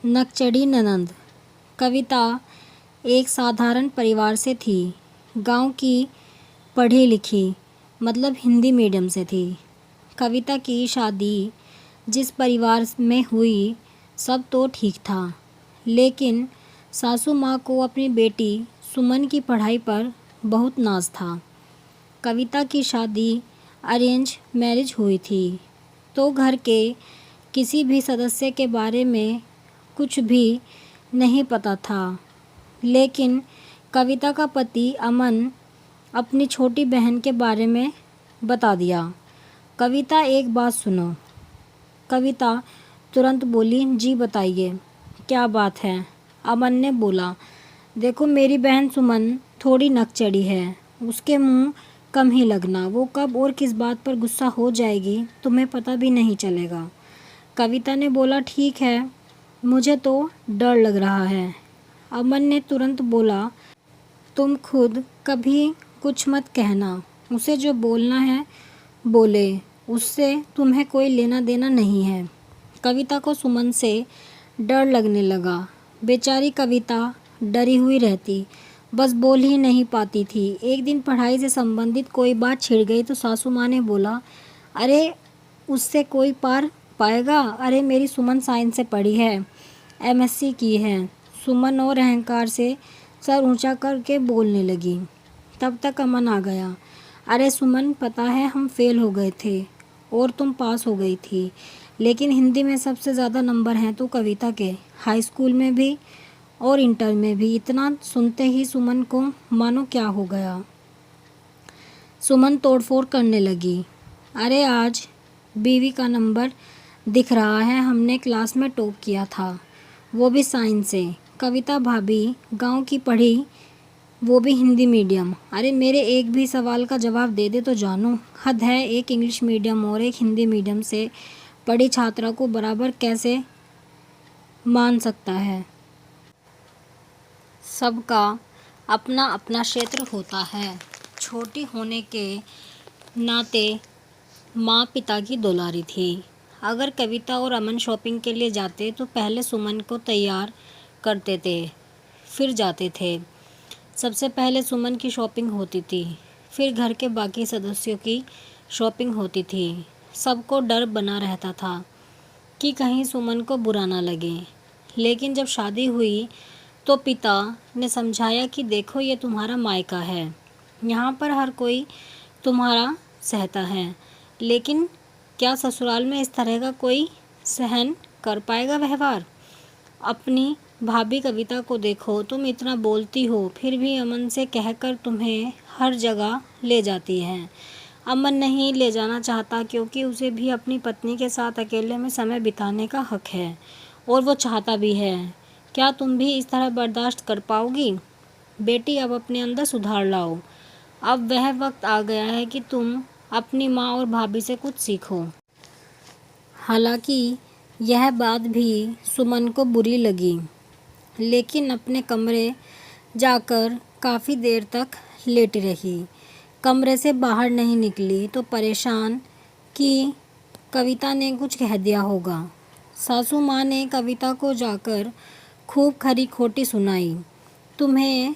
नकचढ़ी ननंद। कविता एक साधारण परिवार से थी। गांव की, पढ़ी लिखी, मतलब हिंदी मीडियम से थी। कविता की शादी जिस परिवार में हुई सब तो ठीक था, लेकिन सासू माँ को अपनी बेटी सुमन की पढ़ाई पर बहुत नाज था। कविता की शादी अरेंज मैरिज हुई थी, तो घर के किसी भी सदस्य के बारे में कुछ भी नहीं पता था, लेकिन कविता का पति अमन अपनी छोटी बहन के बारे में बता दिया। कविता एक बात सुनो। कविता तुरंत बोली, जी बताइए, क्या बात है? अमन ने बोला, देखो मेरी बहन सुमन थोड़ी नकचढ़ी है, उसके मुंह कम ही लगना, वो कब और किस बात पर गुस्सा हो जाएगी तुम्हें पता भी नहीं चलेगा। कविता ने बोला, ठीक है, मुझे तो डर लग रहा है। अमन ने तुरंत बोला, तुम खुद कभी कुछ मत कहना, उसे जो बोलना है बोले, उससे तुम्हें कोई लेना देना नहीं है। कविता को सुमन से डर लगने लगा। बेचारी कविता डरी हुई रहती, बस बोल ही नहीं पाती थी। एक दिन पढ़ाई से संबंधित कोई बात छिड़ गई तो सासू माँ ने बोला, अरे उससे कोई पार पाएगा? अरे मेरी सुमन साइंस से पढ़ी है, एमएससी की है। सुमन और अहंकार से सर ऊंचा करके बोलने लगी। तब तक अमन आ गया। अरे सुमन, पता है हम फेल हो गए थे और तुम पास हो गई थी, लेकिन हिंदी में सबसे ज़्यादा नंबर हैं तो कविता के, हाई स्कूल में भी और इंटर में भी। इतना सुनते ही सुमन को मानो क्या हो गया। सुमन तोड़फोड़ करने लगी। अरे आज बीवी का नंबर दिख रहा है, हमने क्लास में टॉप किया था, वो भी साइंस से। कविता भाभी गांव की पढ़ी, वो भी हिंदी मीडियम। अरे मेरे एक भी सवाल का जवाब दे दे तो जानूं। हद है, एक इंग्लिश मीडियम और एक हिंदी मीडियम से पढ़ी छात्रा को बराबर कैसे मान सकता है? सबका अपना अपना क्षेत्र होता है। छोटी होने के नाते माँ पिता की दुलारी थी। अगर कविता और अमन शॉपिंग के लिए जाते तो पहले सुमन को तैयार करते थे, फिर जाते थे। सबसे पहले सुमन की शॉपिंग होती थी, फिर घर के बाकी सदस्यों की शॉपिंग होती थी। सबको डर बना रहता था कि कहीं सुमन को बुरा ना लगे। लेकिन जब शादी हुई तो पिता ने समझाया कि देखो ये तुम्हारा मायका है, यहाँ पर हर कोई तुम्हारा सहता है, लेकिन क्या ससुराल में इस तरह का कोई सहन कर पाएगा व्यवहार? अपनी भाभी कविता को देखो, तुम इतना बोलती हो फिर भी अमन से कहकर तुम्हें हर जगह ले जाती है। अमन नहीं ले जाना चाहता क्योंकि उसे भी अपनी पत्नी के साथ अकेले में समय बिताने का हक है और वो चाहता भी है। क्या तुम भी इस तरह बर्दाश्त कर पाओगी? बेटी अब अपने अंदर सुधार लाओ। अब वह वक्त आ गया है कि तुम अपनी माँ और भाभी से कुछ सीखो। हालांकि यह बात भी सुमन को बुरी लगी, लेकिन अपने कमरे जाकर काफ़ी देर तक लेटी रही। कमरे से बाहर नहीं निकली तो परेशान कि कविता ने कुछ कह दिया होगा। सासू माँ ने कविता को जाकर खूब खरी खोटी सुनाई। तुम्हें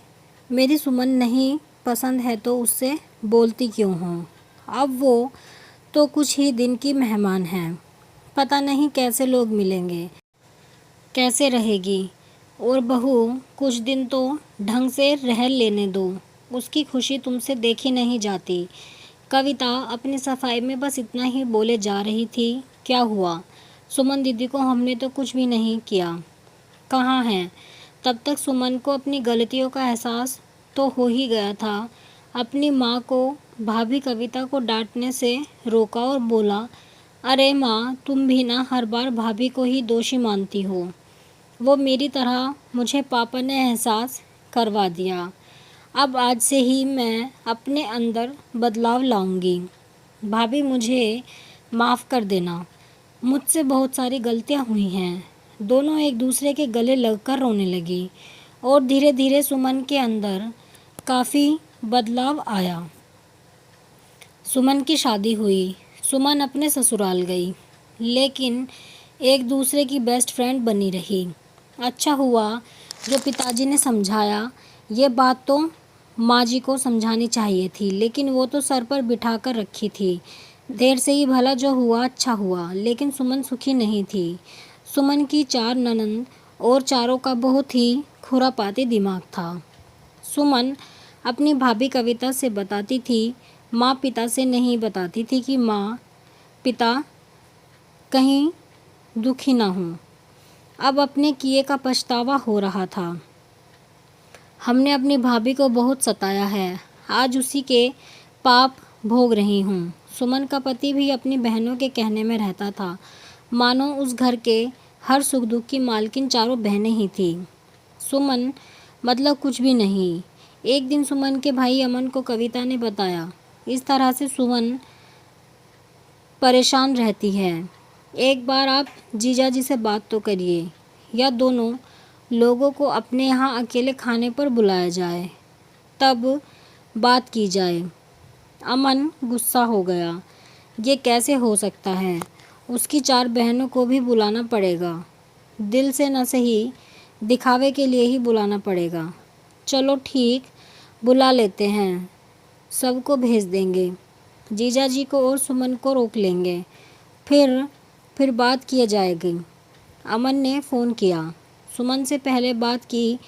मेरी सुमन नहीं पसंद है तो उससे बोलती क्यों हो? अब वो तो कुछ ही दिन की मेहमान है, पता नहीं कैसे लोग मिलेंगे, कैसे रहेगी। और बहू कुछ दिन तो ढंग से रह लेने दो, उसकी खुशी तुमसे देखी नहीं जाती। कविता अपनी सफाई में बस इतना ही बोले जा रही थी। क्या हुआ? सुमन दीदी को हमने तो कुछ भी नहीं किया। कहाँ हैं? तब तक सुमन को अपनी गलतियों का एहसास तो हो ही गया था। अपनी माँ को भाभी कविता को डांटने से रोका और बोला, अरे माँ, तुम भी ना हर बार भाभी को ही दोषी मानती हो। वो मेरी तरह मुझे पापा ने एहसास करवा दिया। अब आज से ही मैं अपने अंदर बदलाव लाऊंगी। भाभी मुझे माफ़ कर देना, मुझसे बहुत सारी गलतियां हुई हैं। दोनों एक दूसरे के गले लगकर रोने लगी और धीरे धीरे सुमन के अंदर काफ़ी बदलाव आया। सुमन की शादी हुई, सुमन अपने ससुराल गई, लेकिन एक दूसरे की बेस्ट फ्रेंड बनी रही। अच्छा हुआ जो पिताजी ने समझाया। ये बात तो माँ जी को समझानी चाहिए थी, लेकिन वो तो सर पर बिठा कर रखी थी। देर से ही भला जो हुआ अच्छा हुआ, लेकिन सुमन सुखी नहीं थी। सुमन की 4 ननंद और चारों का बहुत ही खुरापाती दिमाग था। सुमन अपनी भाभी कविता से बताती थी, माँ पिता से नहीं बताती थी कि माँ पिता कहीं दुखी ना हों। अब अपने किए का पछतावा हो रहा था। हमने अपनी भाभी को बहुत सताया है, आज उसी के पाप भोग रही हूँ। सुमन का पति भी अपनी बहनों के कहने में रहता था, मानो उस घर के हर सुख दुख की मालकिन चारों बहनें ही थी। सुमन मतलब कुछ भी नहीं। एक दिन सुमन के भाई अमन को कविता ने बताया, इस तरह से सुमन परेशान रहती है। एक बार आप जीजा जी से बात तो करिए, या दोनों लोगों को अपने यहाँ अकेले खाने पर बुलाया जाए, तब बात की जाए। अमन गुस्सा हो गया, ये कैसे हो सकता है? उसकी 4 बहनों को भी बुलाना पड़ेगा। दिल से न सही, दिखावे के लिए ही बुलाना पड़ेगा। चलो ठीक, बुला लेते हैं, सबको भेज देंगे। जीजा जी को और सुमन को रोक लेंगे, फिर बात किया जाएगी। अमन ने फ़ोन किया, सुमन से पहले बात की,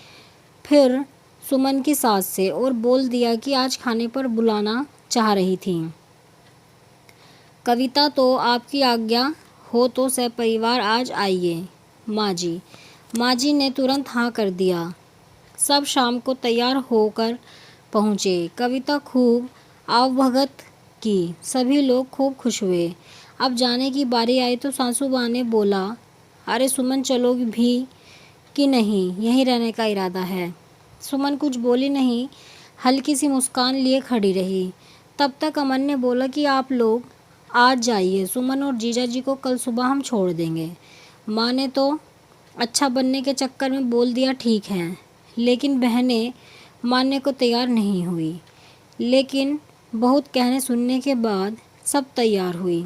फिर सुमन की सास से, और बोल दिया कि आज खाने पर बुलाना चाह रही थी। कविता तो आपकी आज्ञा हो तो सपरिवार आज आइए माँ जी ने तुरंत हाँ कर दिया। सब शाम को तैयार होकर पहुँचे। कविता खूब आवभगत की, सभी लोग खूब खुश हुए। अब जाने की बारी आई तो सासूबा ने बोला, अरे सुमन चलोगी भी कि नहीं, यहीं रहने का इरादा है? सुमन कुछ बोली नहीं, हल्की सी मुस्कान लिए खड़ी रही। तब तक अमन ने बोला कि आप लोग आज जाइए, सुमन और जीजा जी को कल सुबह हम छोड़ देंगे। माँ ने तो अच्छा बनने के चक्कर में बोल दिया ठीक है, लेकिन बहनें मानने को तैयार नहीं हुई। लेकिन बहुत कहने सुनने के बाद सब तैयार हुई।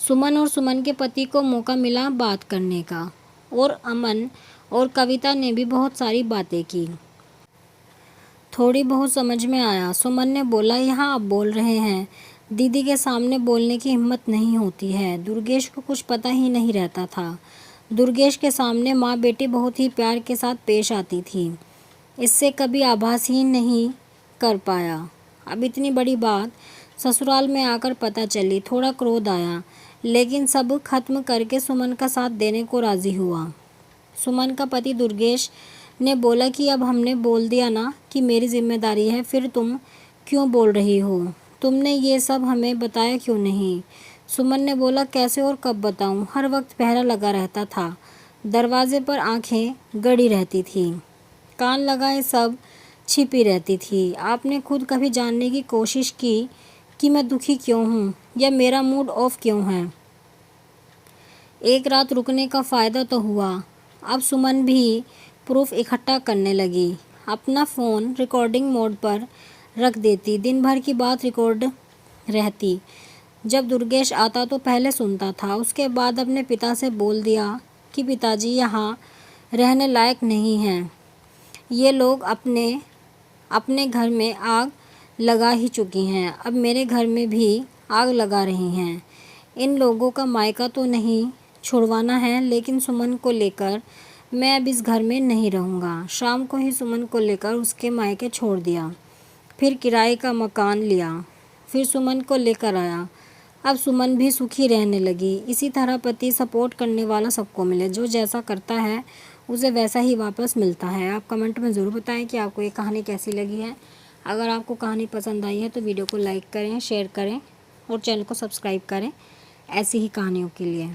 सुमन और सुमन के पति को मौका मिला बात करने का, और अमन और कविता ने भी बहुत सारी बातें की। थोड़ी बहुत समझ में आया। सुमन ने बोला, यहाँ आप बोल रहे हैं, दीदी के सामने बोलने की हिम्मत नहीं होती है। दुर्गेश को कुछ पता ही नहीं रहता था। दुर्गेश के सामने माँ बेटी बहुत ही प्यार के साथ पेश आती थी, इससे कभी आभास ही नहीं कर पाया। अब इतनी बड़ी बात ससुराल में आकर पता चली, थोड़ा क्रोध आया, लेकिन सब खत्म करके सुमन का साथ देने को राज़ी हुआ। सुमन का पति दुर्गेश ने बोला कि अब हमने बोल दिया ना कि मेरी जिम्मेदारी है, फिर तुम क्यों बोल रही हो? तुमने ये सब हमें बताया क्यों नहीं? सुमन ने बोला, कैसे और कब बताऊं? हर वक्त पहरा लगा रहता था, दरवाजे पर आंखें गड़ी रहती थी, कान लगाए सब छिपी रहती थी। आपने खुद कभी जानने की कोशिश की कि मैं दुखी क्यों हूँ या मेरा मूड ऑफ क्यों है? एक रात रुकने का फ़ायदा तो हुआ। अब सुमन भी प्रूफ इकट्ठा करने लगी। अपना फ़ोन रिकॉर्डिंग मोड पर रख देती, दिन भर की बात रिकॉर्ड रहती। जब दुर्गेश आता तो पहले सुनता था, उसके बाद अपने पिता से बोल दिया कि पिताजी यहाँ रहने लायक नहीं हैं। ये लोग अपने अपने घर में आग लगा ही चुकी हैं, अब मेरे घर में भी आग लगा रही हैं। इन लोगों का मायका तो नहीं छुड़वाना है, लेकिन सुमन को लेकर मैं अब इस घर में नहीं रहूँगा। शाम को ही सुमन को लेकर उसके मायके छोड़ दिया, फिर किराए का मकान लिया, फिर सुमन को लेकर आया। अब सुमन भी सुखी रहने लगी। इसी तरह पति सपोर्ट करने वाला सबको मिले, जो जैसा करता है उसे वैसा ही वापस मिलता है। आप कमेंट में ज़रूर बताएं कि आपको ये कहानी कैसी लगी है। अगर आपको कहानी पसंद आई है तो वीडियो को लाइक करें, शेयर करें और चैनल को सब्सक्राइब करें ऐसी ही कहानियों के लिए।